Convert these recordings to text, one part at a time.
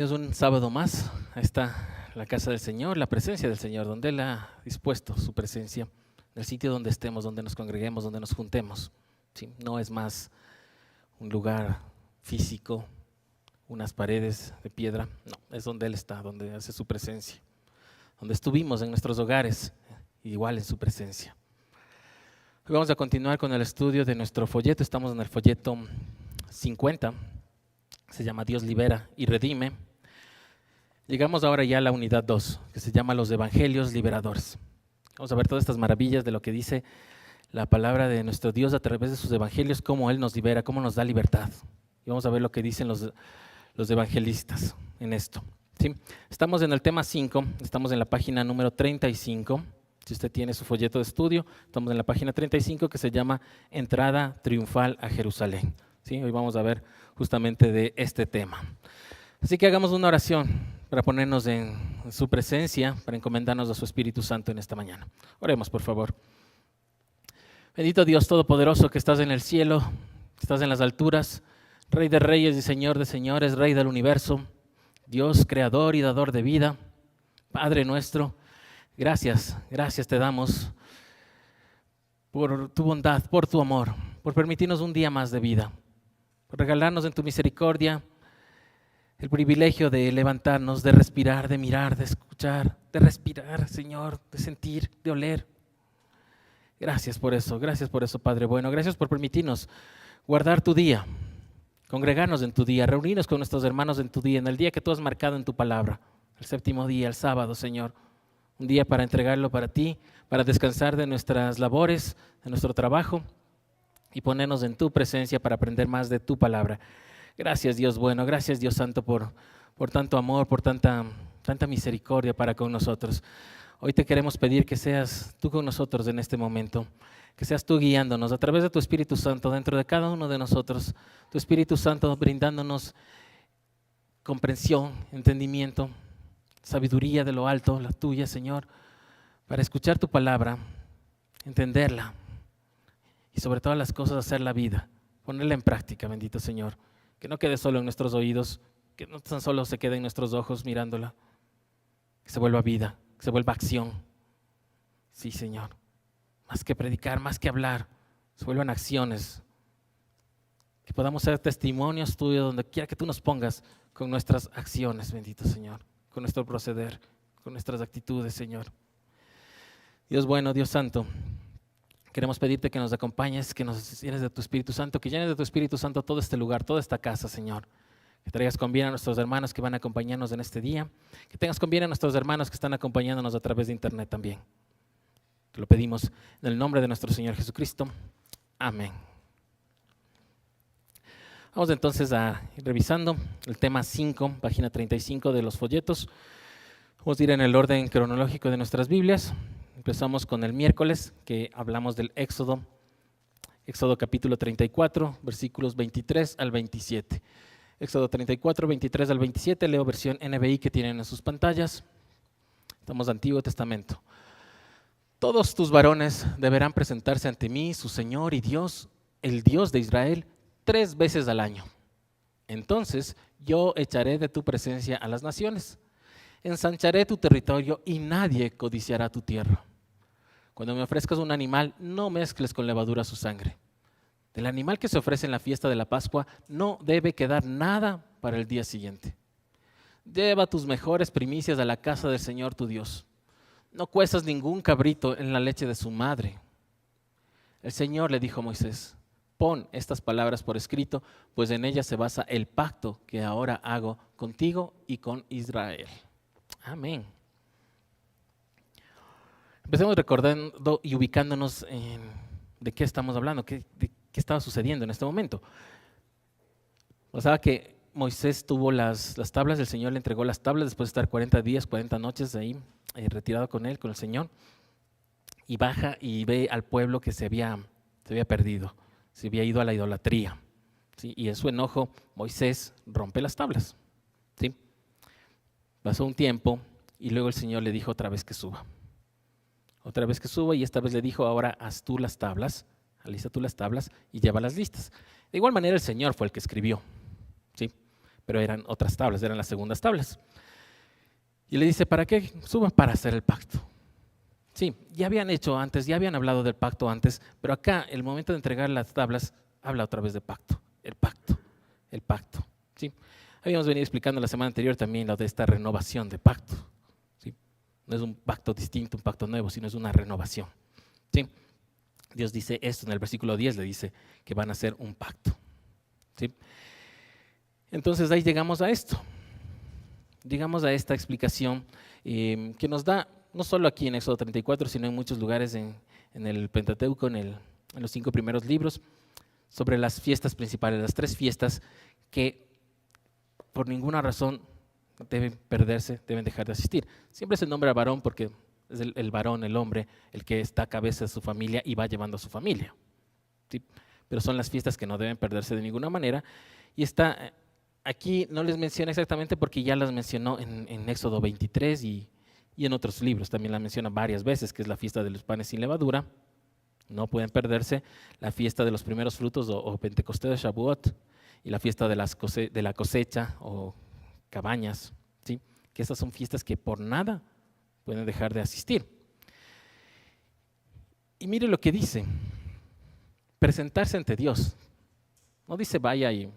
Es un sábado más, ahí está la casa del Señor, la presencia del Señor, donde Él ha dispuesto su presencia, el sitio donde estemos, donde nos congreguemos, donde nos juntemos. ¿Sí? No es más un lugar físico, unas paredes de piedra, no, es donde Él está, donde hace su presencia, donde estuvimos en nuestros hogares, igual en su presencia. Hoy vamos a continuar con el estudio de nuestro folleto, estamos en el folleto 50, se llama Dios libera y redime. Llegamos ahora ya a la unidad 2, que se llama los Evangelios Liberadores. Vamos a ver todas estas maravillas de lo que dice la palabra de nuestro Dios a través de sus evangelios, cómo Él nos libera, cómo nos da libertad. Y vamos a ver lo que dicen los evangelistas en esto. ¿Sí? Estamos en el tema 5, estamos en la página número 35. Si usted tiene su folleto de estudio, estamos en la página 35 que se llama Entrada Triunfal a Jerusalén. ¿Sí? Hoy vamos a ver justamente de este tema. Así que hagamos una oración para ponernos en su presencia, para encomendarnos a su Espíritu Santo en esta mañana. Oremos, por favor. Bendito Dios Todopoderoso que estás en el cielo, que estás en las alturas, Rey de reyes y Señor de señores, Rey del universo, Dios creador y dador de vida, Padre nuestro, gracias te damos por tu bondad, por tu amor, por permitirnos un día más de vida, por regalarnos en tu misericordia el privilegio de levantarnos, de respirar, de mirar, de escuchar, de respirar, Señor, de sentir, de oler. Gracias por eso, Padre bueno. Gracias por permitirnos guardar tu día, congregarnos en tu día, reunirnos con nuestros hermanos en tu día, en el día que tú has marcado en tu palabra, el séptimo día, el sábado, Señor. Un día para entregarlo para ti, para descansar de nuestras labores, de nuestro trabajo y ponernos en tu presencia para aprender más de tu palabra. Gracias, Dios bueno, gracias, Dios santo, por tanto amor, por tanta misericordia para con nosotros. Hoy te queremos pedir que seas tú con nosotros en este momento, que seas tú guiándonos a través de tu Espíritu Santo dentro de cada uno de nosotros, tu Espíritu Santo brindándonos comprensión, entendimiento, sabiduría de lo alto, la tuya, Señor, para escuchar tu palabra, entenderla y sobre todas las cosas hacer la vida, ponerla en práctica, bendito Señor. Que no quede solo en nuestros oídos, que no tan solo se quede en nuestros ojos mirándola, que se vuelva vida, que se vuelva acción. Sí, Señor, más que predicar, más que hablar, se vuelvan acciones. Que podamos ser testimonios tuyos donde quiera que tú nos pongas con nuestras acciones, bendito Señor, con nuestro proceder, con nuestras actitudes, Señor. Dios bueno, Dios santo, queremos pedirte que nos acompañes, que nos llenes de tu Espíritu Santo, que llenes de tu Espíritu Santo todo este lugar, toda esta casa, Señor. Que traigas con bien a nuestros hermanos que van a acompañarnos en este día. Que tengas con bien a nuestros hermanos que están acompañándonos a través de internet también. Te lo pedimos en el nombre de nuestro Señor Jesucristo. Amén. Vamos entonces a ir revisando el tema 5, página 35 de los folletos. Vamos a ir en el orden cronológico de nuestras Biblias. Empezamos con el miércoles, que hablamos del Éxodo capítulo 34, versículos 23 al 27. Éxodo 34, 23 al 27, leo versión NBI que tienen en sus pantallas. Estamos en Antiguo Testamento. Todos tus varones deberán presentarse ante mí, su Señor y Dios, el Dios de Israel, 3 veces al año. Entonces yo echaré de tu presencia a las naciones. Ensancharé tu territorio y nadie codiciará tu tierra. Cuando me ofrezcas un animal, no mezcles con levadura su sangre. Del animal que se ofrece en la fiesta de la Pascua, no debe quedar nada para el día siguiente. Lleva tus mejores primicias a la casa del Señor tu Dios. No cuezas ningún cabrito en la leche de su madre. El Señor le dijo a Moisés: pon estas palabras por escrito, pues en ellas se basa el pacto que ahora hago contigo y con Israel. Amén. Empecemos recordando y ubicándonos en de qué estamos hablando, de qué estaba sucediendo en este momento. Pasaba que Moisés tuvo las tablas, el Señor le entregó las tablas después de estar 40 días, 40 noches ahí retirado con él, con el Señor, y baja y ve al pueblo que se había perdido, se había ido a la idolatría, ¿sí? Y en su enojo Moisés rompe las tablas, ¿sí? Pasó un tiempo y luego el Señor le dijo otra vez que suba. Y esta vez le dijo: ahora haz tú las tablas, alista tú las tablas y llévalas listas. De igual manera el Señor fue el que escribió, ¿sí? pero eran otras tablas, eran las segundas tablas. Y le dice, ¿para qué suban? Para hacer el pacto. Sí, ya habían hecho antes, ya habían hablado del pacto antes, pero acá, el momento de entregar las tablas, habla otra vez de pacto, el pacto, el pacto. ¿Sí? Habíamos venido explicando la semana anterior también lo de esta renovación de pacto. ¿Sí? No es un pacto distinto, un pacto nuevo, sino es una renovación. ¿Sí? Dios dice esto en el versículo 10, le dice que van a hacer un pacto. ¿Sí? Entonces ahí llegamos a esto. Llegamos a esta explicación que nos da, no solo aquí en Éxodo 34, sino en muchos lugares en el Pentateuco, en los 5 primeros libros, sobre las fiestas principales, las 3 fiestas que por ninguna razón deben perderse, deben dejar de asistir. Siempre se nombra varón porque es el varón, el hombre, el que está a cabeza de su familia y va llevando a su familia. ¿Sí? Pero son las fiestas que no deben perderse de ninguna manera. Y está, aquí no les menciona exactamente porque ya las mencionó en Éxodo 23 y en otros libros. También las menciona varias veces, que es la fiesta de los panes sin levadura. No pueden perderse la fiesta de los primeros frutos o Pentecostés de Shavuot y la fiesta de la cosecha o cabañas. ¿Sí? Que esas son fiestas que por nada pueden dejar de asistir. Y mire lo que dice, presentarse ante Dios. No dice vaya y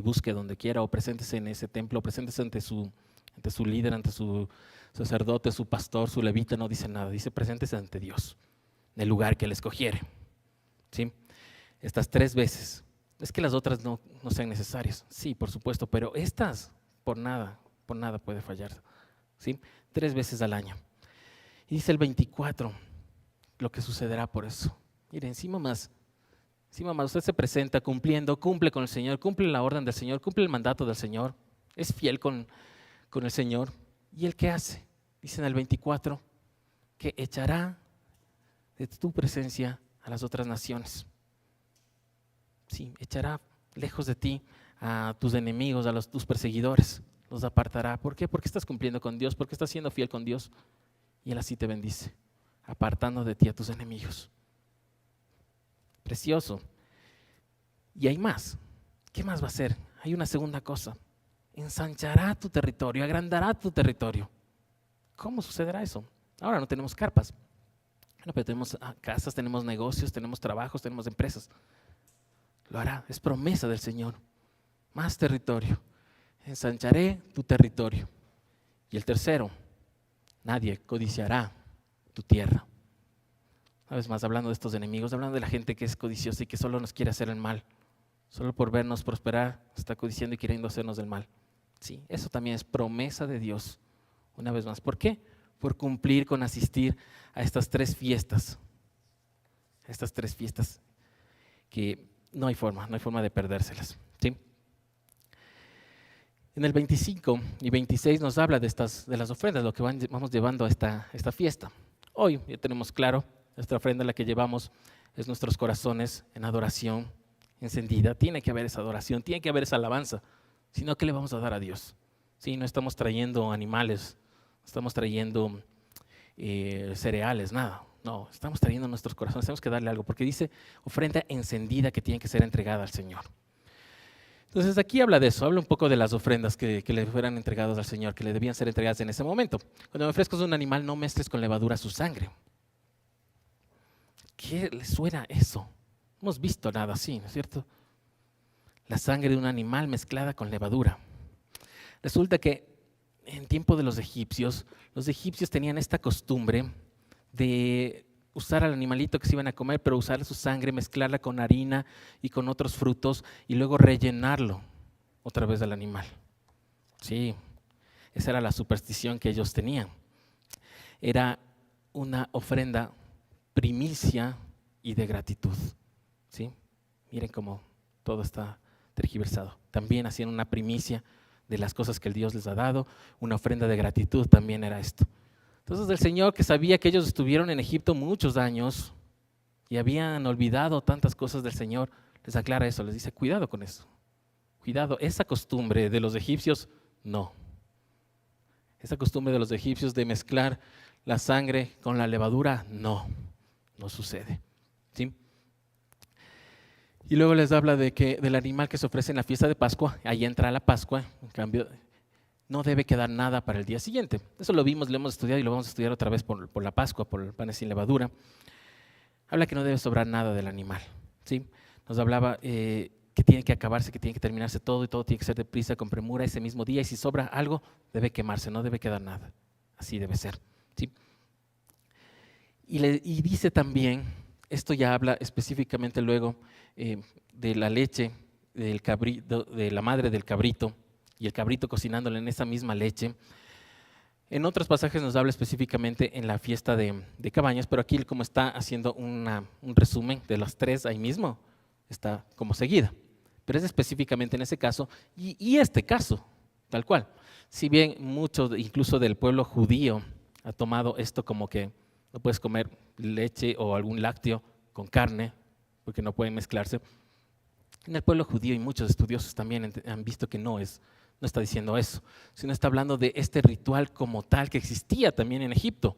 busque donde quiera o preséntese en ese templo, preséntese ante su líder, ante su sacerdote, su pastor, su levita, no dice nada, dice preséntese ante Dios, en el lugar que Él escogiere. ¿Sí? Estas 3 veces, es que las otras no sean necesarias, sí, por supuesto, pero estas por nada puede fallar. ¿Sí? 3 veces al año. Y dice el 24, lo que sucederá por eso. Mire, encima más, usted se presenta cumple con el Señor, cumple la orden del Señor, cumple el mandato del Señor, es fiel con el Señor. ¿Y Él qué hace? Dice en el 24, que echará de tu presencia a las otras naciones. Sí, echará lejos de ti a tus enemigos, a tus perseguidores, los apartará. ¿Por qué? Porque estás cumpliendo con Dios, porque estás siendo fiel con Dios. Y Él así te bendice, apartando de ti a tus enemigos. Precioso. Y hay más. ¿Qué más va a hacer? Hay una segunda cosa. Ensanchará tu territorio, agrandará tu territorio. ¿Cómo sucederá eso? Ahora no tenemos carpas. Bueno, pero tenemos casas, tenemos negocios, tenemos trabajos, tenemos empresas. Lo hará, es promesa del Señor. Más territorio. Ensancharé tu territorio. Y el tercero, nadie codiciará tu tierra. Una vez más, hablando de estos enemigos, hablando de la gente que es codiciosa y que solo nos quiere hacer el mal. Solo por vernos prosperar, está codiciando y queriendo hacernos el mal. Sí, eso también es promesa de Dios. Una vez más, ¿por qué? Por cumplir con asistir a estas 3 fiestas. Estas 3 fiestas que no hay forma de perdérselas. ¿Sí? En el 25 y 26 nos habla de las ofrendas, lo que vamos llevando a esta fiesta. Hoy ya tenemos claro, nuestra ofrenda, la que llevamos, es nuestros corazones en adoración encendida. Tiene que haber esa adoración, tiene que haber esa alabanza. Si no, ¿qué le vamos a dar a Dios? Sí, no estamos trayendo animales, no estamos trayendo cereales, nada. No, estamos trayendo nuestros corazones, tenemos que darle algo, porque dice ofrenda encendida que tiene que ser entregada al Señor. Entonces aquí habla de eso, habla un poco de las ofrendas que le fueran entregadas al Señor, que le debían ser entregadas en ese momento. Cuando me ofrezcas un animal, no mezcles con levadura su sangre. ¿Qué le suena eso? No hemos visto nada así, ¿no es cierto? La sangre de un animal mezclada con levadura. Resulta que en tiempo de los egipcios tenían esta costumbre de usar al animalito que se iban a comer, pero usar su sangre, mezclarla con harina y con otros frutos y luego rellenarlo otra vez al animal. Sí, esa era la superstición que ellos tenían. Era una ofrenda primicia y de gratitud. ¿Sí? Miren cómo todo está tergiversado. También hacían una primicia de las cosas que el Dios les ha dado, una ofrenda de gratitud también era esto. Entonces el Señor, que sabía que ellos estuvieron en Egipto muchos años y habían olvidado tantas cosas del Señor, les aclara eso, les dice, cuidado con eso. Cuidado, esa costumbre de los egipcios, no. Esa costumbre de los egipcios de mezclar la sangre con la levadura, no sucede. ¿Sí? Y luego les habla del animal que se ofrece en la fiesta de Pascua. Ahí entra la Pascua, en cambio no debe quedar nada para el día siguiente. Eso lo vimos, lo hemos estudiado y lo vamos a estudiar otra vez por la Pascua, por el pan sin levadura. Habla que no debe sobrar nada del animal, ¿sí? Nos hablaba que tiene que acabarse, que tiene que terminarse todo y todo tiene que ser deprisa, con premura ese mismo día, y si sobra algo debe quemarse, no debe quedar nada. Así debe ser, ¿sí? Y dice también, esto ya habla específicamente luego de la leche del cabrito, de la madre del cabrito, y el cabrito cocinándole en esa misma leche. En otros pasajes nos habla específicamente en la fiesta de Cabañas, pero aquí como está haciendo un resumen de las tres ahí mismo, está como seguida. Pero es específicamente en ese caso y este caso, tal cual. Si bien mucho incluso del pueblo judío ha tomado esto como que no puedes comer leche o algún lácteo con carne, porque no pueden mezclarse. En el pueblo judío y muchos estudiosos también han visto que no está diciendo eso, sino está hablando de este ritual como tal que existía también en Egipto.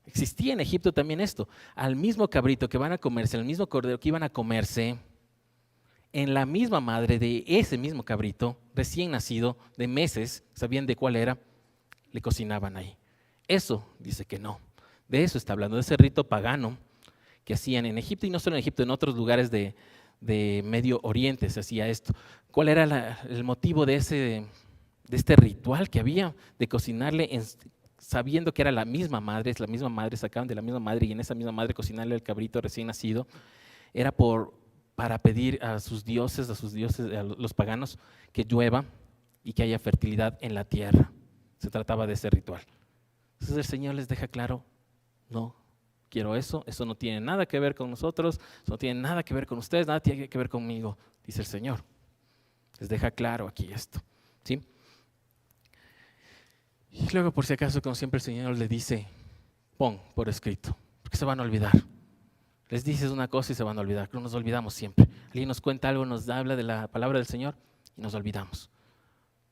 Existía en Egipto también esto. Al mismo cabrito que van a comerse, al mismo cordero que iban a comerse, en la misma madre de ese mismo cabrito, recién nacido, de meses, sabían de cuál era, le cocinaban ahí. Eso dice que no. De eso está hablando, de ese rito pagano que hacían en Egipto, y no solo en Egipto, en otros lugares de Medio Oriente se hacía esto. ¿Cuál era el motivo de este ritual que había de cocinarle sabiendo que era la misma madre, sacaban de la misma madre y en esa misma madre cocinarle el cabrito recién nacido? Era para pedir a sus dioses, a los paganos, que llueva y que haya fertilidad en la tierra. Se trataba de ese ritual. Entonces el Señor les deja claro, no quiero eso no tiene nada que ver con nosotros, eso no tiene nada que ver con ustedes, nada tiene que ver conmigo, dice el Señor. Les deja claro aquí esto, ¿sí? Y luego, por si acaso, como siempre el Señor le dice, pon por escrito, porque se van a olvidar. Les dices una cosa y se van a olvidar, pero nos olvidamos siempre. Alguien nos cuenta algo, nos habla de la palabra del Señor y nos olvidamos.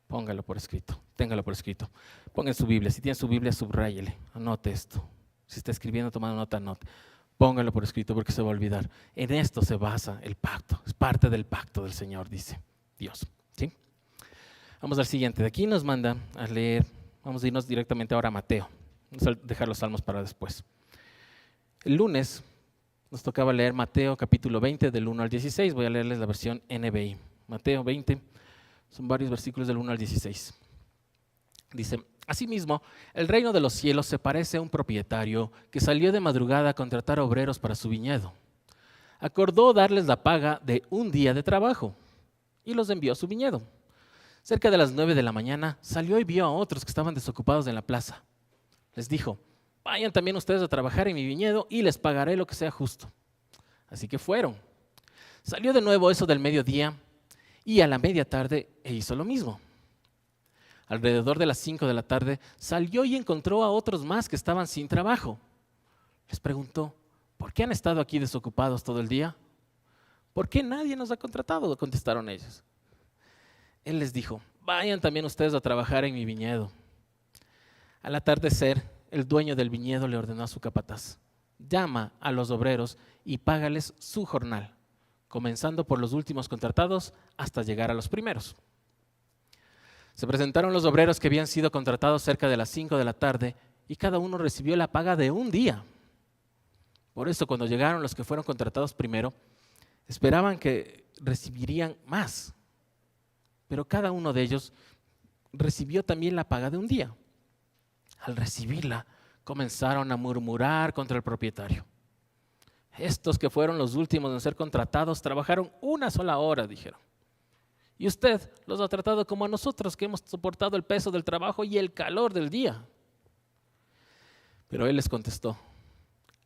Póngalo por escrito, téngalo por escrito. Ponga en su Biblia, si tiene su Biblia, subráyele, anote esto. Si está escribiendo, tomando nota, anote. Póngalo por escrito porque se va a olvidar. En esto se basa el pacto, es parte del pacto del Señor, dice Dios. ¿Sí? Vamos al siguiente. De aquí nos manda a leer, vamos a irnos directamente ahora a Mateo. Vamos a dejar los salmos para después. El lunes nos tocaba leer Mateo capítulo 20 del 1 al 16. Voy a leerles la versión NBI. Mateo 20, son varios versículos del 1 al 16. Dice, asimismo, el reino de los cielos se parece a un propietario que salió de madrugada a contratar obreros para su viñedo. Acordó darles la paga de un día de trabajo y los envió a su viñedo. Cerca de las 9 de la mañana salió y vio a otros que estaban desocupados en la plaza. Les dijo, vayan también ustedes a trabajar en mi viñedo y les pagaré lo que sea justo. Así que fueron. Salió de nuevo eso del mediodía y a la media tarde hizo lo mismo. Alrededor de las 5 de la tarde salió y encontró a otros más que estaban sin trabajo. Les preguntó, ¿por qué han estado aquí desocupados todo el día? ¿Por qué nadie nos ha contratado?, contestaron ellos. Él les dijo, vayan también ustedes a trabajar en mi viñedo. Al atardecer, el dueño del viñedo le ordenó a su capataz, llama a los obreros y págales su jornal, comenzando por los últimos contratados hasta llegar a los primeros. Se presentaron los obreros que habían sido contratados cerca de las 5 de la tarde y cada uno recibió la paga de un día. Por eso, cuando llegaron los que fueron contratados primero, esperaban que recibirían más. Pero cada uno de ellos recibió también la paga de un día. Al recibirla, comenzaron a murmurar contra el propietario. Estos que fueron los últimos en ser contratados trabajaron una sola hora, dijeron. Y usted los ha tratado como a nosotros, que hemos soportado el peso del trabajo y el calor del día. Pero él le contestó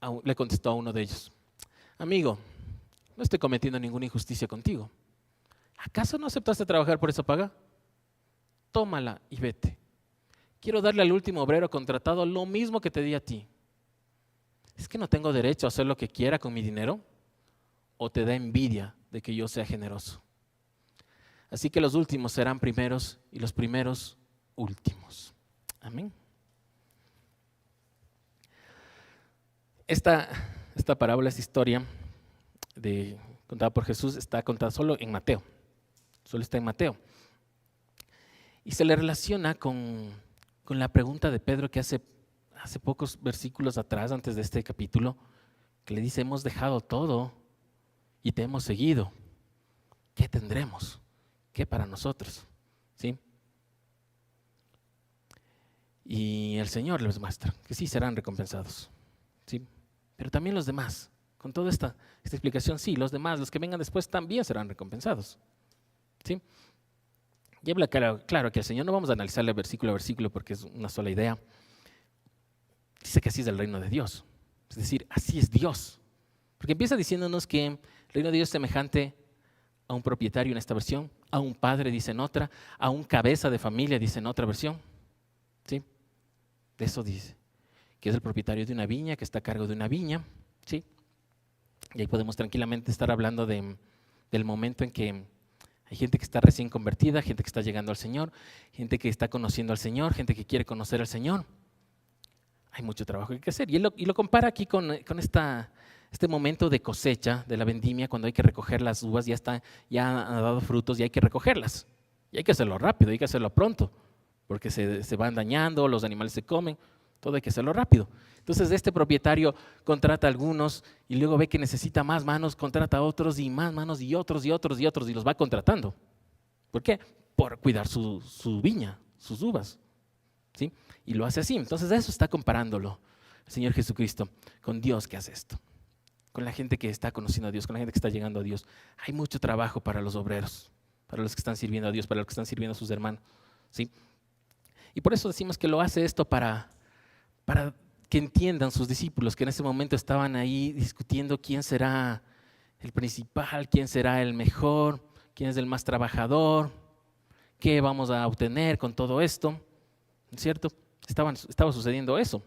a uno de ellos, amigo, no estoy cometiendo ninguna injusticia contigo. ¿Acaso no aceptaste trabajar por esa paga? Tómala y vete. Quiero darle al último obrero contratado lo mismo que te di a ti. ¿Es que no tengo derecho a hacer lo que quiera con mi dinero? ¿O te da envidia de que yo sea generoso? Así que los últimos serán primeros y los primeros últimos. Amén. Esta parábola, esta historia contada por Jesús, está contada solo en Mateo. Solo está en Mateo. Y se le relaciona con la pregunta de Pedro que hace pocos versículos atrás, antes de este capítulo, que le dice: hemos dejado todo y te hemos seguido. ¿Qué tendremos? ¿Qué para nosotros? ¿Sí? Y el Señor les muestra que sí serán recompensados. ¿Sí? Pero también los demás, con toda esta explicación, sí, los demás, los que vengan después también serán recompensados. ¿Sí? Y habla claro que el Señor, no vamos a analizarle versículo a versículo porque es una sola idea. Dice que así es el reino de Dios. Es decir, así es Dios. Porque empieza diciéndonos que el reino de Dios es semejante a un propietario en esta versión, a un padre, dice en otra, a un cabeza de familia, dice en otra versión. ¿Sí? De eso dice, que es el propietario de una viña, que está a cargo de una viña. ¿Sí? Y ahí podemos tranquilamente estar hablando del momento en que hay gente que está recién convertida, gente que está llegando al Señor, gente que está conociendo al Señor, gente que quiere conocer al Señor. Hay mucho trabajo que hay que hacer. Y lo compara aquí con este momento de cosecha de la vendimia, cuando hay que recoger las uvas, ya han dado frutos y hay que recogerlas. Y hay que hacerlo rápido, hay que hacerlo pronto, porque se van dañando, los animales se comen, todo hay que hacerlo rápido. Entonces este propietario contrata a algunos y luego ve que necesita más manos, contrata a otros y más manos y otros y otros y otros y los va contratando. ¿Por qué? Por cuidar su viña, sus uvas. ¿Sí? Y lo hace así. Entonces a eso está comparándolo el Señor Jesucristo con Dios que hace esto, con la gente que está conociendo a Dios, con la gente que está llegando a Dios. Hay mucho trabajo para los obreros, para los que están sirviendo a Dios, para los que están sirviendo a sus hermanos. ¿Sí? Y por eso decimos que lo hace esto para que entiendan sus discípulos, que en ese momento estaban ahí discutiendo quién será el principal, quién será el mejor, quién es el más trabajador, qué vamos a obtener con todo esto. ¿No es cierto? Estaba sucediendo eso.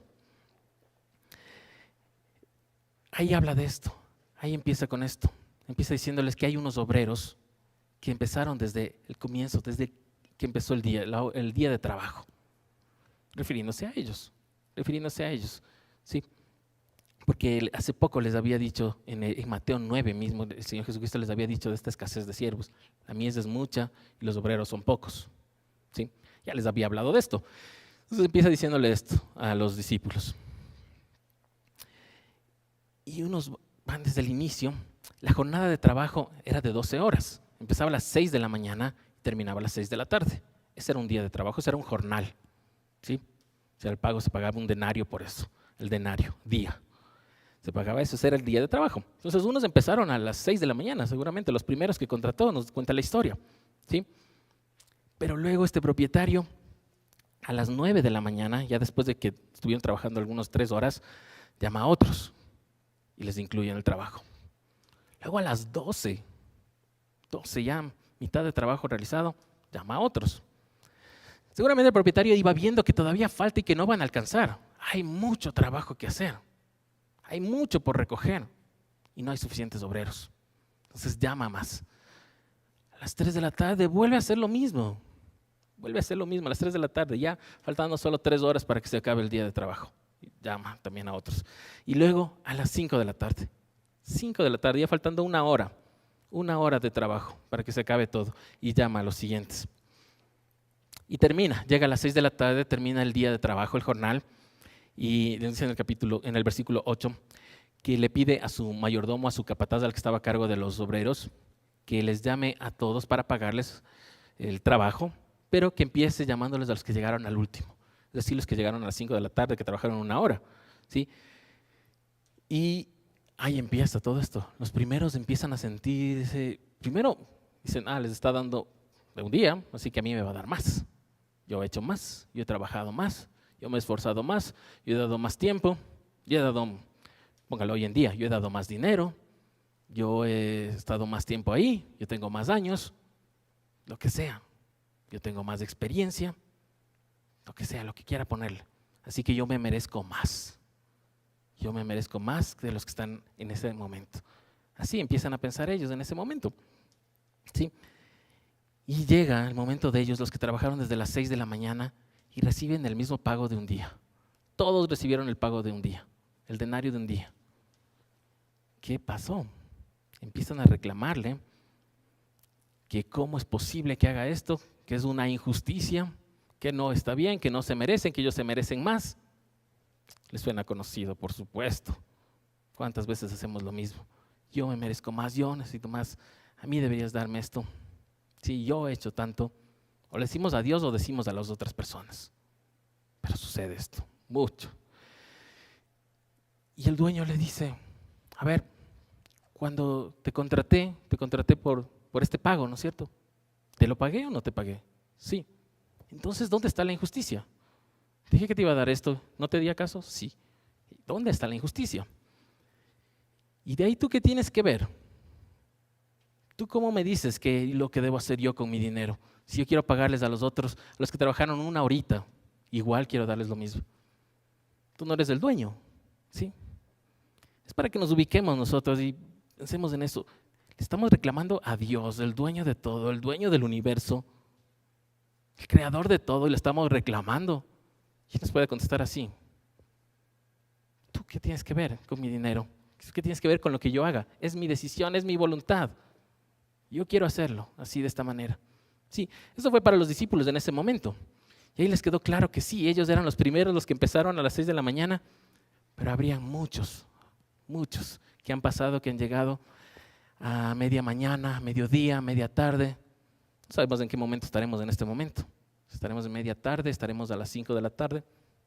Ahí habla de esto, ahí empieza con esto. Empieza diciéndoles que hay unos obreros que empezaron desde el comienzo, desde que empezó el día de trabajo, refiriéndose a ellos, ¿sí? Porque hace poco les había dicho, en Mateo 9 mismo, el Señor Jesucristo les había dicho de esta escasez de siervos. La mies es mucha y los obreros son pocos, ¿sí? Ya les había hablado de esto. Entonces empieza diciéndole esto a los discípulos. Y unos van desde el inicio. La jornada de trabajo era de 12 horas. Empezaba a las 6 de la mañana y terminaba a las 6 de la tarde. Ese era un día de trabajo, ese era un jornal. ¿Sí? O sea, el pago se pagaba un denario por eso, el denario, día. Se pagaba eso, ese era el día de trabajo. Entonces unos empezaron a las 6 de la mañana, seguramente los primeros que contrató, nos cuenta la historia. ¿Sí? Pero luego este propietario, a las 9 de la mañana, ya después de que estuvieron trabajando algunos 3 horas, llama a otros y les incluye en el trabajo. Luego a las 12 ya, mitad de trabajo realizado, llama a otros. Seguramente el propietario iba viendo que todavía falta y que no van a alcanzar. Hay mucho trabajo que hacer, hay mucho por recoger y no hay suficientes obreros. Entonces llama más. A las 3 de la tarde vuelve a hacer lo mismo. A las 3 de la tarde, ya faltando solo 3 horas para que se acabe el día de trabajo. Y llama también a otros. Y luego a las 5 de la tarde. 5 de la tarde, ya faltando una hora de trabajo para que se acabe todo. Y llama a los siguientes. Y llega a las 6 de la tarde, termina el día de trabajo, el jornal. Y dice en el versículo 8, que le pide a su mayordomo, a su capataz, al que estaba a cargo de los obreros, que les llame a todos para pagarles el trabajo, pero que empiece llamándoles a los que llegaron al último, es decir, los que llegaron a las 5 de la tarde, que trabajaron una hora, ¿sí? Y ahí empieza todo esto. Los primeros empiezan a sentir, primero dicen, les está dando de un día, así que a mí me va a dar más. Yo he hecho más, yo he trabajado más, yo me he esforzado más, yo he dado más tiempo, yo he dado, póngalo hoy en día, yo he dado más dinero, yo he estado más tiempo ahí, yo tengo más años, lo que sea. Yo tengo más experiencia, lo que sea, lo que quiera ponerle. Así que yo me merezco más. Yo me merezco más de los que están en ese momento. Así empiezan a pensar ellos en ese momento. ¿Sí? Y llega el momento de ellos, los que trabajaron desde las 6 de la mañana y reciben el mismo pago de un día. Todos recibieron el pago de un día, el denario de un día. ¿Qué pasó? Empiezan a reclamarle que cómo es posible que haga esto, que es una injusticia, que no está bien, que no se merecen, que ellos se merecen más. Les suena conocido, por supuesto. ¿Cuántas veces hacemos lo mismo? Yo me merezco más, yo necesito más, a mí deberías darme esto. Sí, yo he hecho tanto. O le decimos a Dios o decimos a las otras personas. Pero sucede esto, mucho. Y el dueño le dice, a ver, cuando te contraté por este pago, ¿no es cierto? ¿Te lo pagué o no te pagué? Sí. Entonces, ¿dónde está la injusticia? Dije que te iba a dar esto, ¿no te di caso? Sí. ¿Dónde está la injusticia? Y de ahí tú qué tienes que ver. ¿Tú cómo me dices que lo que debo hacer yo con mi dinero? Si yo quiero pagarles a los otros, a los que trabajaron una horita, igual quiero darles lo mismo. Tú no eres el dueño, ¿sí? Es para que nos ubiquemos nosotros y pensemos en eso. Le estamos reclamando a Dios, el dueño de todo, el dueño del universo, el creador de todo, y le estamos reclamando. ¿Quién nos puede contestar así? ¿Tú qué tienes que ver con mi dinero? ¿Qué tienes que ver con lo que yo haga? Es mi decisión, es mi voluntad. Yo quiero hacerlo así, de esta manera. Sí, eso fue para los discípulos en ese momento. Y ahí les quedó claro que sí, ellos eran los primeros, los que empezaron a las 6 de la mañana, pero habrían muchos que han pasado, que han llegado a media mañana, mediodía, media tarde. No sabemos en qué momento estaremos en este momento. Estaremos en media tarde, estaremos a las 5 de la tarde.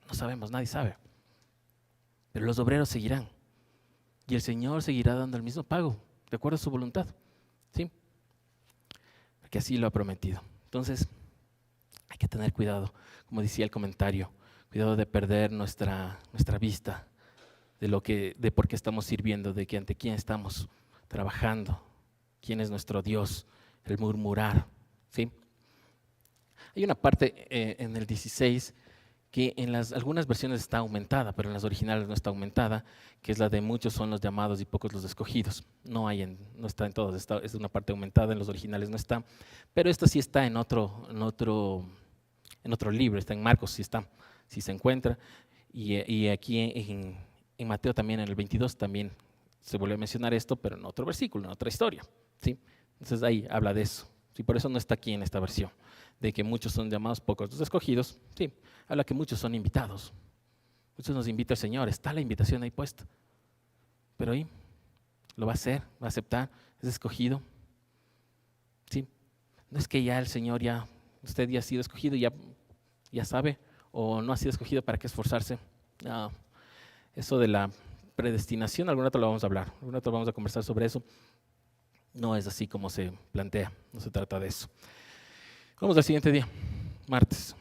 No sabemos, nadie sabe. Pero los obreros seguirán. Y el Señor seguirá dando el mismo pago, de acuerdo a su voluntad. ¿Sí? Porque así lo ha prometido. Entonces, hay que tener cuidado, como decía el comentario, cuidado de perder nuestra vista de por qué estamos sirviendo, de que ante quién estamos trabajando, quién es nuestro Dios, el murmurar. ¿Sí? Hay una parte en el 16 que en algunas versiones está aumentada, pero en las originales no está aumentada, que es la de muchos son los llamados y pocos los escogidos. No está en todos, es una parte aumentada, en los originales no está, pero esta sí está en otro libro, está en Marcos, sí se encuentra, y aquí en Mateo también, en el 22 también se vuelve a mencionar esto, pero en otro versículo, en otra historia. ¿Sí? Entonces ahí habla de eso. Sí, por eso no está aquí en esta versión, de que muchos son llamados, pocos los escogidos. Sí, habla que muchos son invitados. Muchos nos invita el Señor, está la invitación ahí puesta. Pero ahí lo va a hacer, va a aceptar, es escogido. Sí, no es que ya el Señor, usted ya ha sido escogido, ya sabe, o no ha sido escogido, ¿para qué esforzarse? No, eso de la predestinación, algún rato lo vamos a hablar, algún rato vamos a conversar sobre eso. No es así como se plantea, no se trata de eso. Vamos al siguiente día, martes.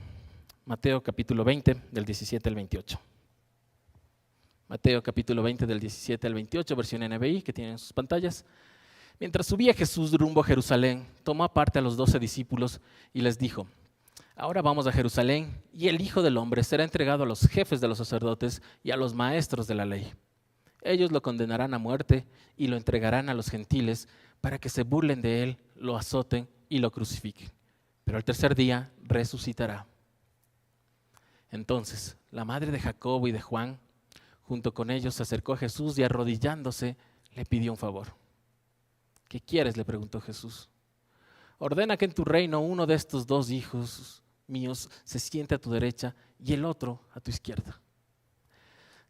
Mateo capítulo 20, del 17 al 28. Mateo capítulo 20, del 17 al 28, versión NBI, que tienen en sus pantallas. Mientras subía Jesús rumbo a Jerusalén, tomó aparte a los 12 discípulos y les dijo: ahora vamos a Jerusalén, y el Hijo del Hombre será entregado a los jefes de los sacerdotes y a los maestros de la ley. Ellos lo condenarán a muerte y lo entregarán a los gentiles para que se burlen de él, lo azoten y lo crucifiquen. Pero al tercer día resucitará. Entonces, la madre de Jacobo y de Juan, junto con ellos, se acercó a Jesús y arrodillándose le pidió un favor. ¿Qué quieres?, le preguntó Jesús. Ordena que en tu reino uno de estos 2 hijos míos se siente a tu derecha y el otro a tu izquierda.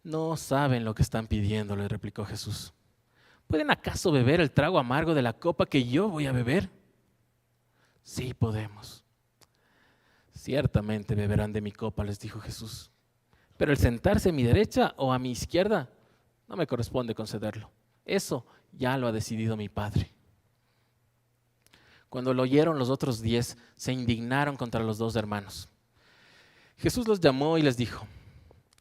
No saben lo que están pidiendo, le replicó Jesús. ¿Pueden acaso beber el trago amargo de la copa que yo voy a beber? Sí, podemos. Ciertamente beberán de mi copa, les dijo Jesús. Pero el sentarse a mi derecha o a mi izquierda no me corresponde concederlo. Eso ya lo ha decidido mi Padre. Cuando lo oyeron los otros 10, se indignaron contra los 2 hermanos. Jesús los llamó y les dijo: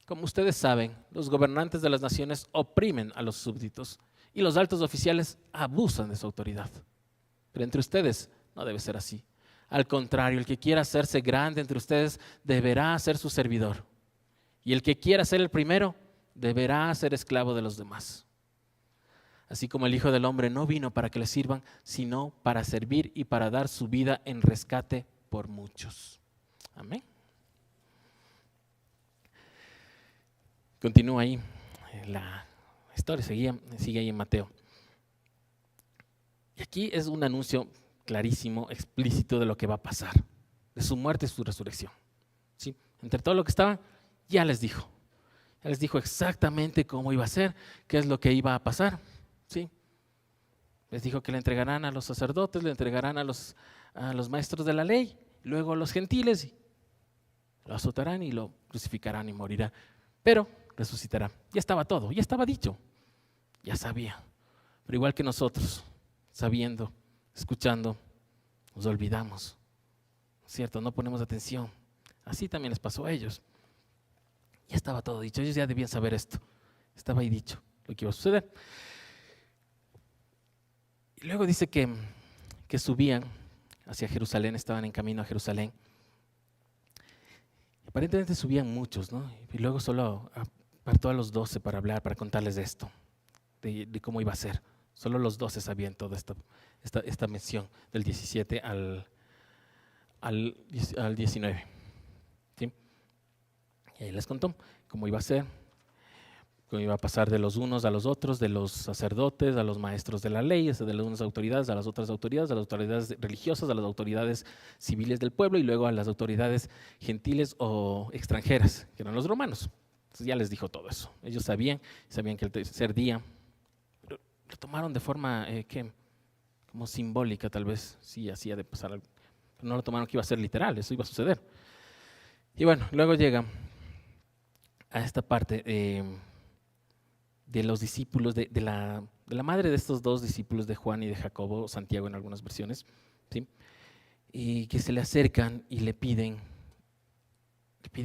como ustedes saben, los gobernantes de las naciones oprimen a los súbditos y los altos oficiales abusan de su autoridad. Pero entre ustedes no debe ser así. Al contrario, el que quiera hacerse grande entre ustedes deberá ser su servidor. Y el que quiera ser el primero deberá ser esclavo de los demás. Así como el Hijo del Hombre no vino para que le sirvan, sino para servir y para dar su vida en rescate por muchos. Amén. Continúa ahí la historia, sigue ahí en Mateo. Y aquí es un anuncio clarísimo, explícito de lo que va a pasar, de su muerte y su resurrección. ¿Sí? Entre todo lo que estaba, ya les dijo. Ya les dijo exactamente cómo iba a ser, qué es lo que iba a pasar. ¿Sí? Les dijo que le entregarán a los sacerdotes, le entregarán a los maestros de la ley, luego a los gentiles, y lo azotarán y lo crucificarán y morirá. Pero resucitará. Ya estaba todo, ya estaba dicho, ya sabía. Pero igual que nosotros, sabiendo, escuchando, nos olvidamos, ¿cierto? No ponemos atención. Así también les pasó a ellos. Ya estaba todo dicho, ellos ya debían saber esto. Estaba ahí dicho lo que iba a suceder. Y luego dice que subían hacia Jerusalén, estaban en camino a Jerusalén. Aparentemente subían muchos, ¿no? Y luego solo apartó a los 12 para hablar, para contarles de esto, de cómo iba a ser. Solo los 12 sabían toda esta mención del 17 al 19. ¿Sí? Y ahí les contó cómo iba a ser, cómo iba a pasar de los unos a los otros, de los sacerdotes a los maestros de la ley, de las unas autoridades a las otras autoridades, a las autoridades religiosas, a las autoridades civiles del pueblo y luego a las autoridades gentiles o extranjeras, que eran los romanos. Entonces ya les dijo todo eso. Ellos sabían que el tercer día, lo tomaron de forma como simbólica, tal vez, sí, hacía de pasar algo. Pero no lo tomaron que iba a ser literal, eso iba a suceder. Y bueno, luego llega a esta parte de los discípulos, de la madre de estos dos discípulos, de Juan y de Jacobo, Santiago en algunas versiones, ¿sí? Y que se le acercan y le piden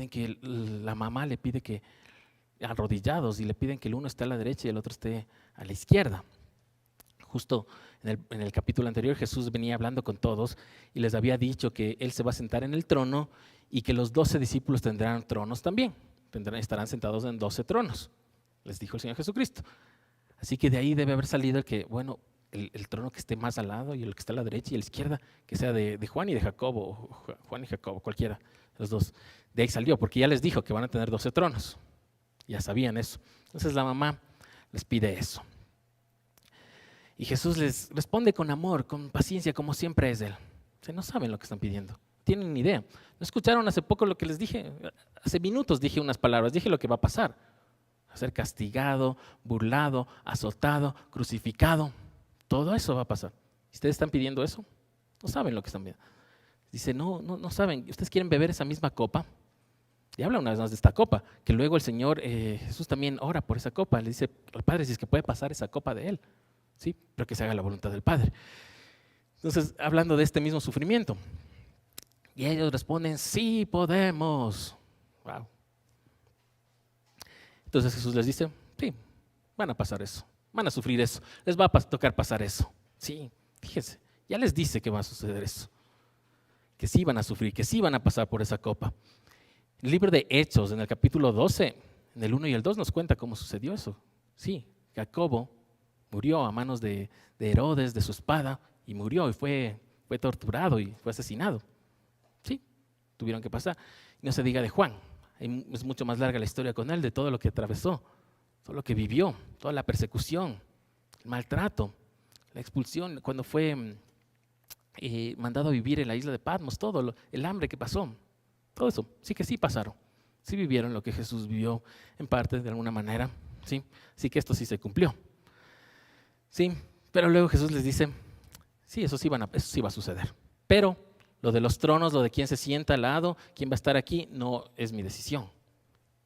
que la mamá le pide que, arrodillados, y le piden que el uno esté a la derecha y el otro esté a la izquierda. Justo en el capítulo anterior Jesús venía hablando con todos y les había dicho que Él se va a sentar en el trono y que los 12 discípulos tendrán tronos también, estarán sentados en 12 tronos, les dijo el Señor Jesucristo. Así que de ahí debe haber salido el que, bueno, el trono que esté más al lado y el que está a la derecha y a la izquierda, que sea de Juan y de Jacobo, Juan y Jacobo, cualquiera de los dos. De ahí salió, porque ya les dijo que van a tener 12 tronos, ya sabían eso. Entonces la mamá les pide eso. Y Jesús les responde con amor, con paciencia, como siempre es Él. O sea, no saben lo que están pidiendo, no tienen ni idea. ¿No escucharon hace poco lo que les dije? Hace minutos dije unas palabras, dije lo que va a pasar. Va a ser castigado, burlado, azotado, crucificado. Todo eso va a pasar. ¿Ustedes están pidiendo eso? No saben lo que están pidiendo. Dice, no saben. ¿Ustedes quieren beber esa misma copa? Y habla una vez más de esta copa, que luego el Señor Jesús también ora por esa copa. Le dice al Padre si es que puede pasar esa copa de Él. Sí, pero que se haga la voluntad del Padre. Entonces, hablando de este mismo sufrimiento. Y ellos responden, sí podemos. Wow. Entonces Jesús les dice, sí, van a pasar eso, van a sufrir eso, les va a tocar pasar eso. Sí, fíjense, ya les dice que va a suceder eso, que sí van a sufrir, que sí van a pasar por esa copa. El libro de Hechos, en el capítulo 12, en el 1 y el 2 nos cuenta cómo sucedió eso. Sí, Jacobo murió a manos de Herodes, de su espada, y murió y fue torturado y fue asesinado. Sí, tuvieron que pasar. Y no se diga de Juan. Es mucho más larga la historia con él, de todo lo que atravesó, todo lo que vivió, toda la persecución, el maltrato, la expulsión, cuando fue mandado a vivir en la isla de Patmos, todo el hambre que pasó, todo eso, sí que sí pasaron, sí vivieron lo que Jesús vivió en parte, de alguna manera, sí, sí que esto sí se cumplió. Sí, pero luego Jesús les dice, sí, eso sí va a suceder, pero lo de los tronos, lo de quién se sienta al lado, quién va a estar aquí, no es mi decisión.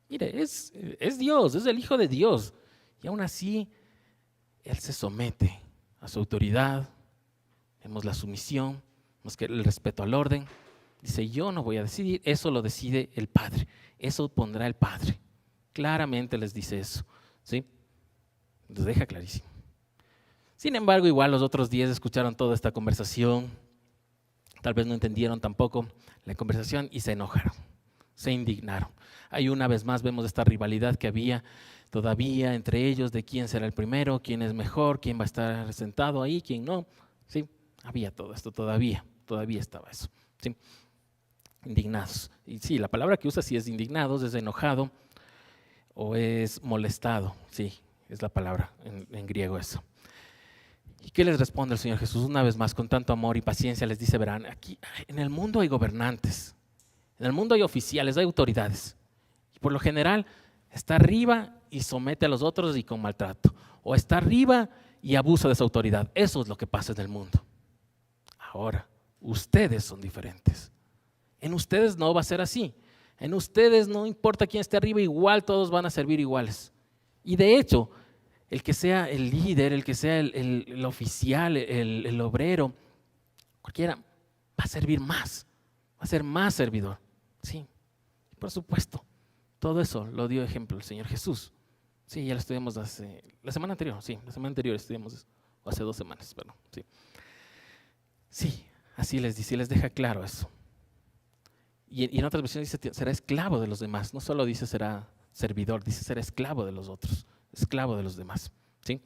Mire, es Dios, es el Hijo de Dios. Y aún así, Él se somete a su autoridad. Vemos la sumisión, vemos que el respeto al orden. Dice, yo no voy a decidir, eso lo decide el Padre. Eso pondrá el Padre. Claramente les dice eso. ¿Sí? Los deja clarísimo. Sin embargo, igual los otros 10 escucharon toda esta conversación. Tal vez no entendieron tampoco la conversación y se enojaron, se indignaron. Ahí una vez más vemos esta rivalidad que había todavía entre ellos de quién será el primero, quién es mejor, quién va a estar sentado ahí, quién no. ¿Sí? Había todo esto todavía estaba eso. ¿Sí? Indignados. Y sí, la palabra que usa sí es indignados, es enojado o es molestado. Sí, es la palabra en griego eso. ¿Y qué les responde el Señor Jesús? Una vez más, con tanto amor y paciencia, les dice, verán, aquí en el mundo hay gobernantes, en el mundo hay oficiales, hay autoridades. Y por lo general está arriba y somete a los otros y con maltrato. O está arriba y abusa de su autoridad. Eso es lo que pasa en el mundo. Ahora, ustedes son diferentes. En ustedes no va a ser así. En ustedes no importa quién esté arriba, igual todos van a servir iguales. Y de hecho, el que sea el líder, el que sea el oficial, el obrero, cualquiera, va a servir más, va a ser más servidor. Sí, por supuesto. Todo eso lo dio ejemplo el Señor Jesús. Sí, ya lo estudiamos la semana anterior, estudiamos eso, o hace 2 semanas, perdón. Sí, así les dice, les deja claro eso. Y en otras versiones dice, será esclavo de los demás. No solo dice será servidor, dice será esclavo de los otros, esclavo de los demás. ¿Sí?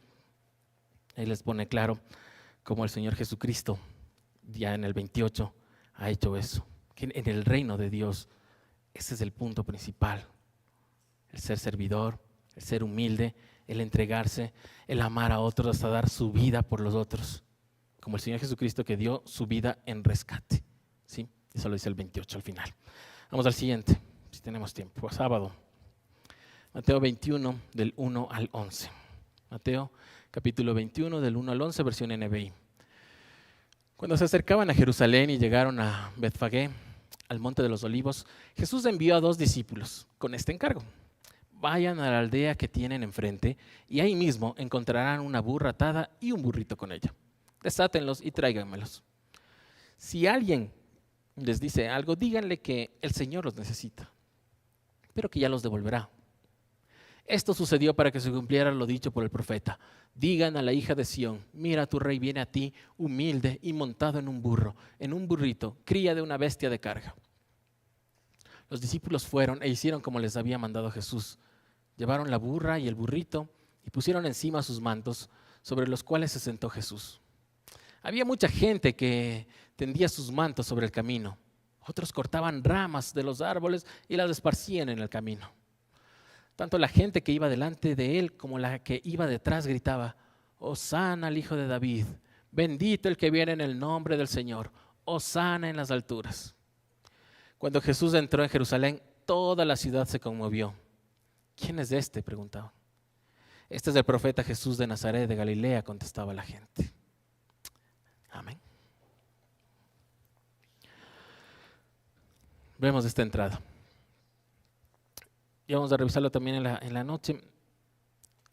Ahí les pone claro cómo el Señor Jesucristo, ya en el 28, ha hecho eso. Que en el reino de Dios, ese es el punto principal. El ser servidor, el ser humilde, el entregarse, el amar a otros hasta dar su vida por los otros. Como el Señor Jesucristo que dio su vida en rescate. ¿Sí? Eso lo dice el 28 al final. Vamos al siguiente, si tenemos tiempo. Sábado. Mateo 21, del 1 al 11. Mateo capítulo 21, del 1 al 11, versión NBI. Cuando se acercaban a Jerusalén y llegaron a Betfagé, al monte de los olivos, Jesús envió a 2 discípulos con este encargo. Vayan a la aldea que tienen enfrente y ahí mismo encontrarán una burra atada y un burrito con ella. Desátenlos y tráiganmelos. Si alguien les dice algo, díganle que el Señor los necesita, pero que ya los devolverá. Esto sucedió para que se cumpliera lo dicho por el profeta. Digan a la hija de Sión, mira, tu rey viene a ti, humilde y montado en un burro, en un burrito, cría de una bestia de carga. Los discípulos fueron e hicieron como les había mandado Jesús. Llevaron la burra y el burrito y pusieron encima sus mantos, sobre los cuales se sentó Jesús. Había mucha gente que tendía sus mantos sobre el camino. Otros cortaban ramas de los árboles y las esparcían en el camino. Tanto la gente que iba delante de él como la que iba detrás gritaba, Hosana al Hijo de David, bendito el que viene en el nombre del Señor, Hosana en las alturas. Cuando Jesús entró en Jerusalén, toda la ciudad se conmovió. ¿Quién es este?, preguntaban. Este es el profeta Jesús de Nazaret de Galilea, contestaba la gente. Amén. Vemos esta entrada. Y vamos a revisarlo también en la noche.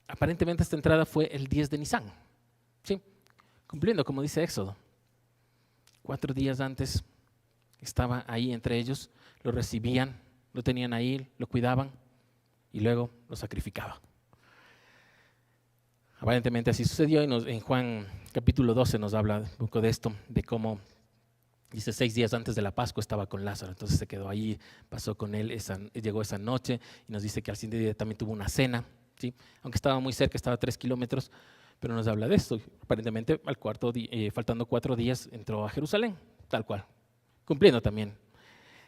Aparentemente esta entrada fue el 10 de Nisán, ¿sí? Cumpliendo, como dice Éxodo. 4 días antes estaba ahí entre ellos, lo recibían, lo tenían ahí, lo cuidaban y luego lo sacrificaban. Aparentemente así sucedió y en Juan capítulo 12 nos habla un poco de esto, de cómo dice 6 días antes de la Pascua estaba con Lázaro, entonces se quedó ahí, pasó con él, llegó esa noche y nos dice que al siguiente día también tuvo una cena, ¿sí? Aunque estaba muy cerca, estaba a 3 kilómetros, pero nos habla de esto. Aparentemente faltando 4 días entró a Jerusalén, tal cual, cumpliendo también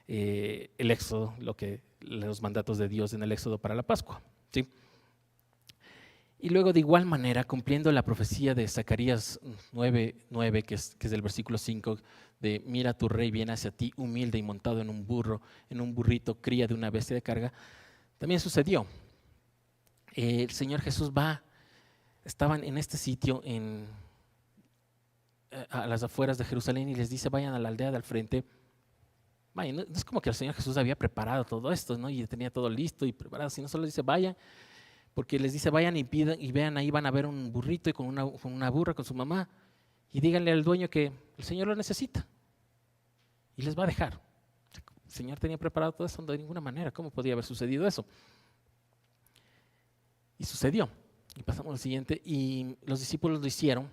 el Éxodo, los mandatos de Dios en el Éxodo para la Pascua, ¿sí? Y luego de igual manera, cumpliendo la profecía de Zacarías 9:9, que es del versículo 5, de mira tu rey viene hacia ti humilde y montado en un burro, en un burrito, cría de una bestia de carga, también sucedió. El Señor Jesús estaban en este sitio a las afueras de Jerusalén y les dice vayan a la aldea del frente. Vaya, no es como que el Señor Jesús había preparado todo esto, ¿no? Y tenía todo listo y preparado, sino solo dice vayan, porque les dice vayan y pidan y vean, ahí van a ver un burrito y con una burra con su mamá y díganle al dueño que el Señor lo necesita y les va a dejar. El Señor tenía preparado todo eso de ninguna manera. ¿Cómo podía haber sucedido eso? Y sucedió. Y pasamos al siguiente y los discípulos lo hicieron,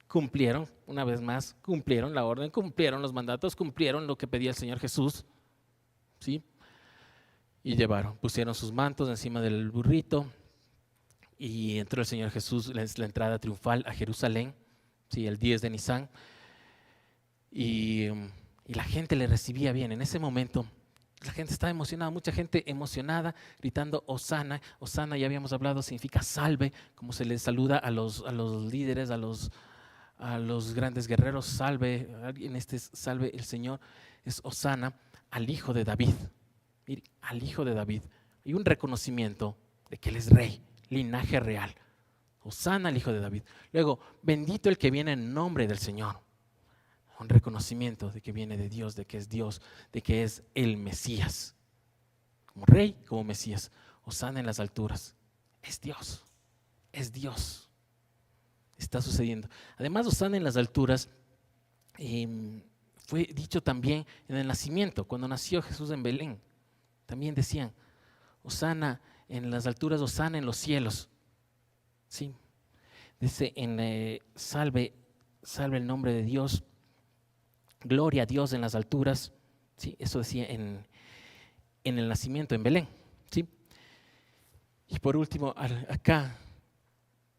cumplieron, una vez más, cumplieron la orden, cumplieron los mandatos, cumplieron lo que pedía el Señor Jesús, ¿sí? Y pusieron sus mantos encima del burrito. Y entró el Señor Jesús, es la entrada triunfal a Jerusalén, ¿sí? El 10 de Nisán. Y la gente le recibía bien. En ese momento, la gente estaba emocionada, mucha gente emocionada, gritando Hosana. Hosana, ya habíamos hablado, significa salve, como se les saluda a los líderes, a a los grandes guerreros, salve, alguien salve el Señor, es Hosana al Hijo de David. Mire, al Hijo de David. Y un reconocimiento de que Él es rey, linaje real. Hosana al Hijo de David. Luego, bendito el que viene en nombre del Señor. Un reconocimiento de que viene de Dios, de que es Dios, de que es el Mesías. Como rey, como Mesías. Hosana en las alturas. Es Dios. Es Dios. Está sucediendo. Además, Hosana en las alturas fue dicho también en el nacimiento, cuando nació Jesús en Belén. También decían, Hosana en las alturas, Hosana en los cielos. Sí. Dice salve el nombre de Dios, gloria a Dios en las alturas. Sí, eso decía en el nacimiento en Belén. Sí. Y por último, acá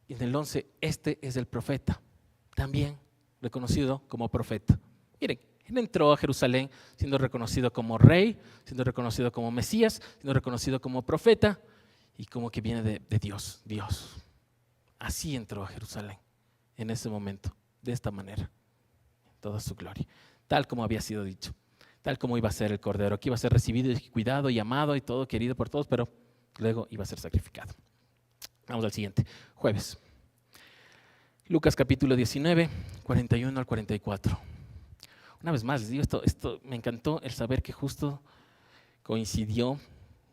en el 11, este es el profeta, también reconocido como profeta. Miren, él entró a Jerusalén siendo reconocido como rey, siendo reconocido como Mesías, siendo reconocido como profeta y como que viene de Dios, Dios. Así entró a Jerusalén en ese momento, de esta manera, toda su gloria, tal como había sido dicho, tal como iba a ser el Cordero, que iba a ser recibido y cuidado y amado y todo querido por todos, pero luego iba a ser sacrificado. Vamos al siguiente, jueves. Lucas capítulo 19, 41 al 44. Una vez más les digo, esto me encantó el saber que justo coincidió,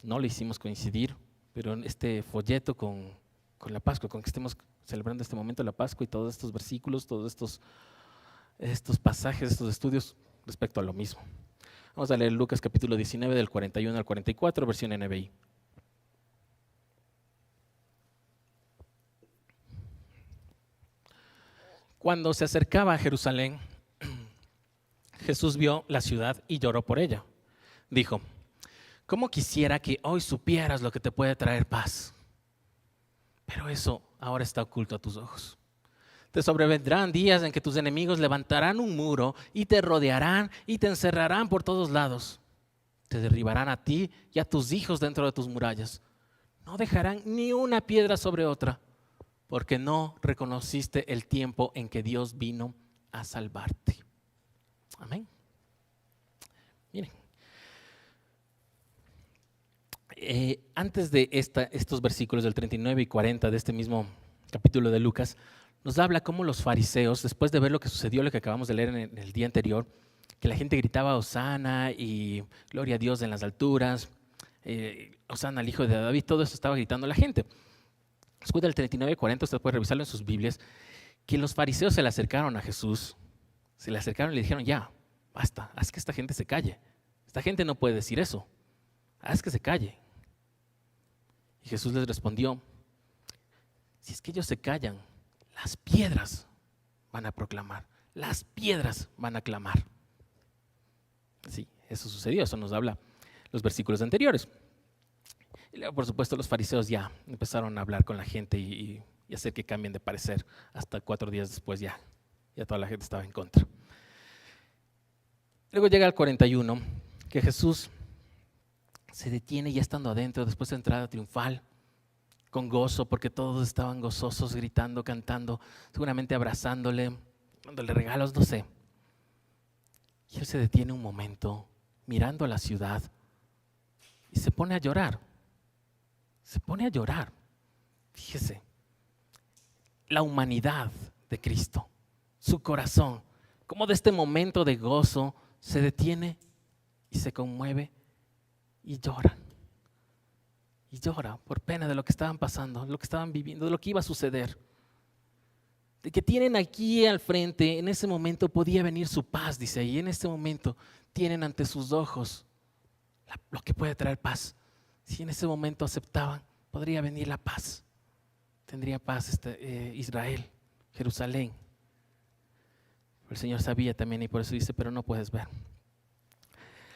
no lo hicimos coincidir, pero en este folleto con la Pascua, con que estemos celebrando este momento la Pascua y todos estos versículos, todos estos pasajes, estos estudios respecto a lo mismo. Vamos a leer Lucas capítulo 19 del 41 al 44, versión NBI. Cuando se acercaba a Jerusalén, Jesús vio la ciudad y lloró por ella. Dijo, ¿cómo quisiera que hoy supieras lo que te puede traer paz? Pero eso ahora está oculto a tus ojos. Te sobrevendrán días en que tus enemigos levantarán un muro y te rodearán y te encerrarán por todos lados. Te derribarán a ti y a tus hijos dentro de tus murallas. No dejarán ni una piedra sobre otra, porque no reconociste el tiempo en que Dios vino a salvarte. Amén. Miren, antes de estos versículos del 39 y 40 de este mismo capítulo de Lucas, nos habla cómo los fariseos, después de ver lo que sucedió, lo que acabamos de leer en el día anterior, que la gente gritaba Hosana y gloria a Dios en las alturas, Hosana al Hijo de David, todo eso estaba gritando la gente. Después del 39 y 40, usted puede revisarlo en sus Biblias, que los fariseos se le acercaron a Jesús, se le acercaron y le dijeron, ya, basta, haz que esta gente se calle. Esta gente no puede decir eso, haz que se calle. Y Jesús les respondió, si es que ellos se callan, las piedras van a proclamar, las piedras van a clamar. Sí, eso sucedió, eso nos habla los versículos anteriores. Y luego, por supuesto, los fariseos ya empezaron a hablar con la gente y hacer que cambien de parecer. Hasta 4 días después ya toda la gente estaba en contra. Luego llega el 41, que Jesús se detiene ya estando adentro, después de entrada triunfal, con gozo, porque todos estaban gozosos, gritando, cantando, seguramente abrazándole, dándole regalos, no sé. Y él se detiene un momento, mirando a la ciudad, y se pone a llorar. Se pone a llorar. Fíjese, la humanidad de Cristo, su corazón, como de este momento de gozo se detiene y se conmueve y llora. Y llora por pena de lo que estaban pasando, de lo que estaban viviendo, de lo que iba a suceder. De que tienen aquí al frente, en ese momento podía venir su paz, dice ahí. En este momento tienen ante sus ojos lo que puede traer paz. Si en ese momento aceptaban, podría venir la paz. Tendría paz Israel, Jerusalén. El Señor sabía también y por eso dice, pero no puedes ver.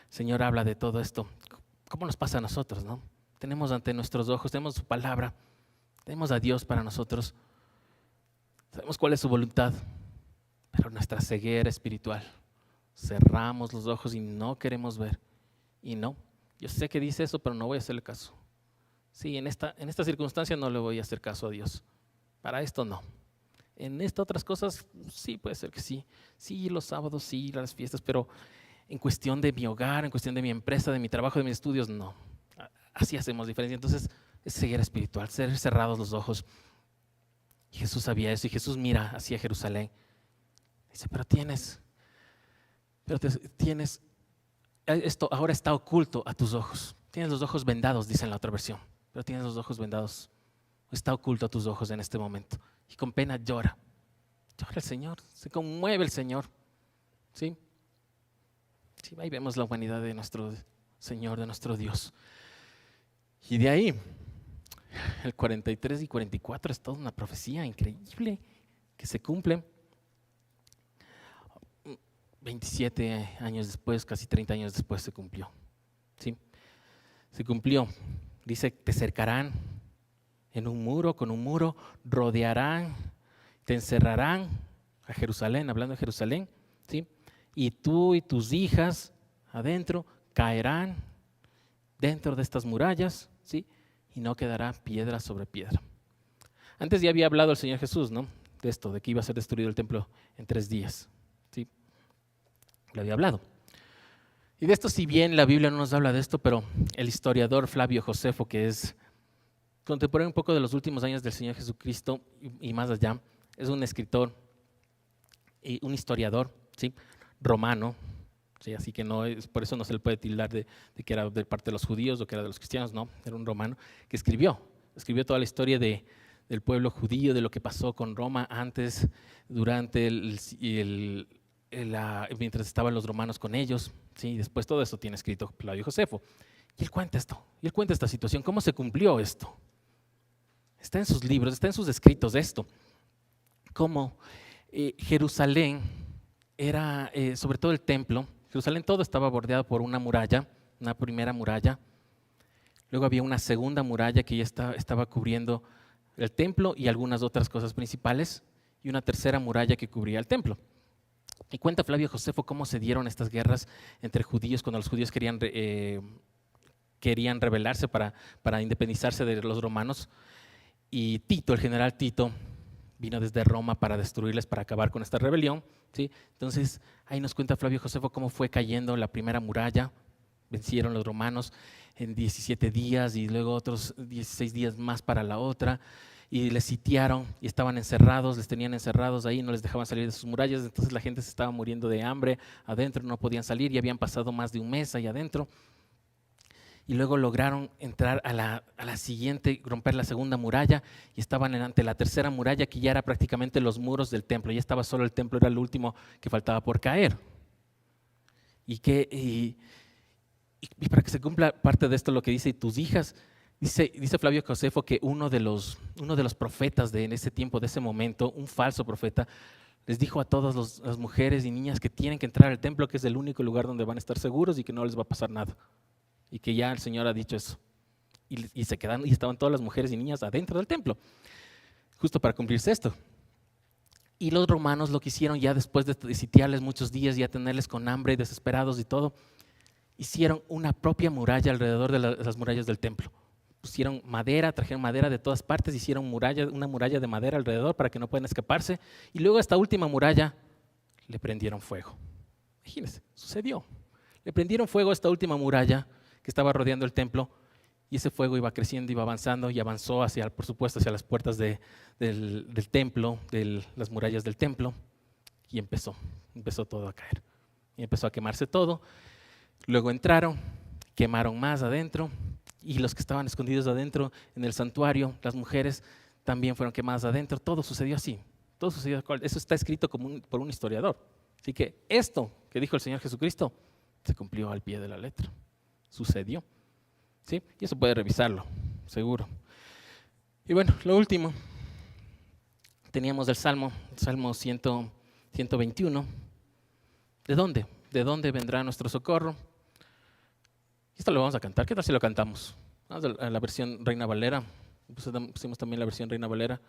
El Señor habla de todo esto. ¿Cómo nos pasa a nosotros, no? Tenemos ante nuestros ojos, tenemos su palabra, tenemos a Dios para nosotros. Sabemos cuál es su voluntad, pero nuestra ceguera espiritual. Cerramos los ojos y no queremos ver. Y no, yo sé que dice eso, pero no voy a hacerle caso. Sí, en esta circunstancia no le voy a hacer caso a Dios. Para esto no. En estas otras cosas, sí, puede ser que sí. Sí, los sábados, sí, las fiestas, pero en cuestión de mi hogar, en cuestión de mi empresa, de mi trabajo, de mis estudios, no. Así hacemos diferencia. Entonces, es ceguera espiritual, ser cerrados los ojos. Y Jesús sabía eso y Jesús mira hacia Jerusalén. Dice, pero tienes, esto ahora está oculto a tus ojos. Tienes los ojos vendados, dice en la otra versión, pero tienes los ojos vendados. Está oculto a tus ojos en este momento. Y con pena llora. Llora el Señor, se conmueve el Señor. ¿Sí? Sí, ahí vemos la humanidad de nuestro Señor, de nuestro Dios. Y de ahí, el 43 y 44 es toda una profecía increíble que se cumple. 27 años después, casi 30 años después se cumplió. ¿Sí? Se cumplió. Dice, te cercarán en un muro, con un muro, rodearán, te encerrarán a Jerusalén, hablando de Jerusalén, ¿sí? Y tú y tus hijas adentro caerán dentro de estas murallas, ¿sí? Y no quedará piedra sobre piedra. Antes ya había hablado el Señor Jesús, ¿no? De esto, de que iba a ser destruido el templo en 3 días, ¿sí? Lo había hablado. Y de esto, si bien la Biblia no nos habla de esto, pero el historiador Flavio Josefo, que es contemporáneo un poco de los últimos años del Señor Jesucristo y más allá, es un escritor y un historiador, ¿sí? Romano, ¿sí? Así que no es, por eso no se le puede tildar de que era de parte de los judíos o que era de los cristianos, no, era un romano que escribió toda la historia del pueblo judío, de lo que pasó con Roma antes, durante mientras estaban los romanos con ellos, ¿sí? Y después todo eso tiene escrito Flavio Josefo. Y él cuenta esto, y él cuenta esta situación, cómo se cumplió esto. Está en sus libros, está en sus escritos esto. Cómo Jerusalén era, sobre todo el templo, Jerusalén todo estaba bordeado por una muralla, una primera muralla. Luego había una segunda muralla que ya estaba cubriendo el templo y algunas otras cosas principales, y una tercera muralla que cubría el templo. Y cuenta Flavio Josefo cómo se dieron estas guerras entre judíos cuando los judíos querían rebelarse para independizarse de los romanos. Y Tito, el general Tito, vino desde Roma para destruirles, para acabar con esta rebelión, ¿sí? Entonces, ahí nos cuenta Flavio Josefo cómo fue cayendo la primera muralla. Vencieron los romanos en 17 días y luego otros 16 días más para la otra. Y les sitiaron y estaban encerrados, les tenían encerrados ahí, no les dejaban salir de sus murallas. Entonces la gente se estaba muriendo de hambre adentro, no podían salir y habían pasado más de un mes ahí adentro. Y luego lograron entrar a la siguiente, romper la segunda muralla y estaban ante la tercera muralla, que ya era prácticamente los muros del templo. Ya estaba solo el templo, era el último que faltaba por caer. Y para que se cumpla parte de esto, lo que dice, y tus hijas, dice Flavio Josefo que uno de los profetas en ese tiempo, de ese momento, un falso profeta, les dijo a todas las mujeres y niñas que tienen que entrar al templo, que es el único lugar donde van a estar seguros y que no les va a pasar nada. Y que ya el Señor ha dicho eso. Y se quedaron, y estaban todas las mujeres y niñas adentro del templo, justo para cumplirse esto. Y los romanos lo que hicieron ya después de sitiarles muchos días, ya tenerles con hambre, desesperados y todo, hicieron una propia muralla alrededor de las murallas del templo. Pusieron madera, trajeron madera de todas partes, hicieron una muralla de madera alrededor para que no puedan escaparse. Y luego a esta última muralla le prendieron fuego. Imagínense, sucedió. Le prendieron fuego a esta última muralla que estaba rodeando el templo, y ese fuego iba creciendo, iba avanzando y avanzó por supuesto, hacia las puertas del templo, de las murallas del templo, y empezó todo a caer. Y empezó a quemarse todo. Luego entraron, quemaron más adentro, y los que estaban escondidos adentro en el santuario, las mujeres, también fueron quemadas adentro. Todo sucedió así. Todo sucedió. Eso está escrito por un historiador. Así que esto que dijo el Señor Jesucristo se cumplió al pie de la letra. Sucedió. ¿Sí? Y eso puede revisarlo, seguro. Y bueno, lo último, teníamos el Salmo 121. ¿De dónde? ¿De dónde vendrá nuestro socorro? Esto lo vamos a cantar. ¿Qué tal si lo cantamos? Vamos a la versión Reina Valera. Pusimos también la versión Reina Valera.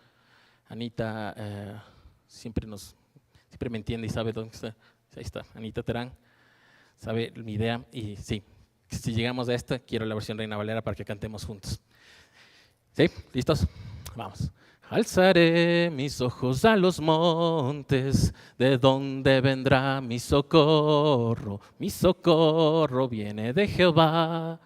Anita siempre me entiende y sabe dónde está. Ahí está, Anita Terán. Sabe mi idea y sí. Si llegamos a esta, quiero la versión Reina Valera para que cantemos juntos. ¿Sí? ¿Listos? Vamos. Alzaré mis ojos a los montes, ¿de dónde vendrá mi socorro? Mi socorro viene de Jehová,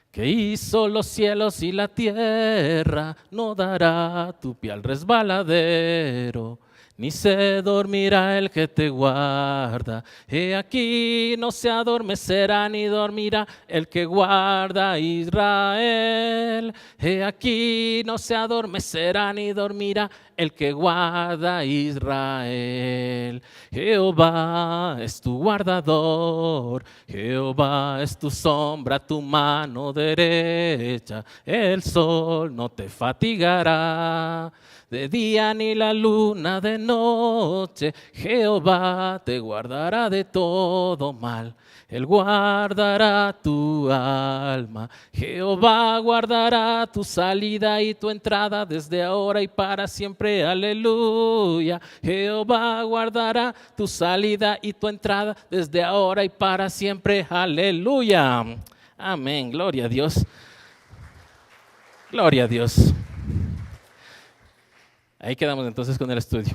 que hizo los cielos y la tierra. No dará tu pie al resbaladero, ni se dormirá el que te guarda. He aquí no se adormecerá ni dormirá el que guarda a Israel. He aquí no se adormecerá ni dormirá el que guarda a Israel. Jehová es tu guardador, Jehová es tu sombra, tu mano derecha. El sol no te fatigará de día ni la luna de noche. Jehová te guardará de todo mal. Él guardará tu alma. Jehová guardará tu salida y tu entrada desde ahora y para siempre. Aleluya. Jehová guardará tu salida y tu entrada desde ahora y para siempre. Aleluya. Amén. Gloria a Dios. Gloria a Dios. Ahí quedamos entonces con el estudio.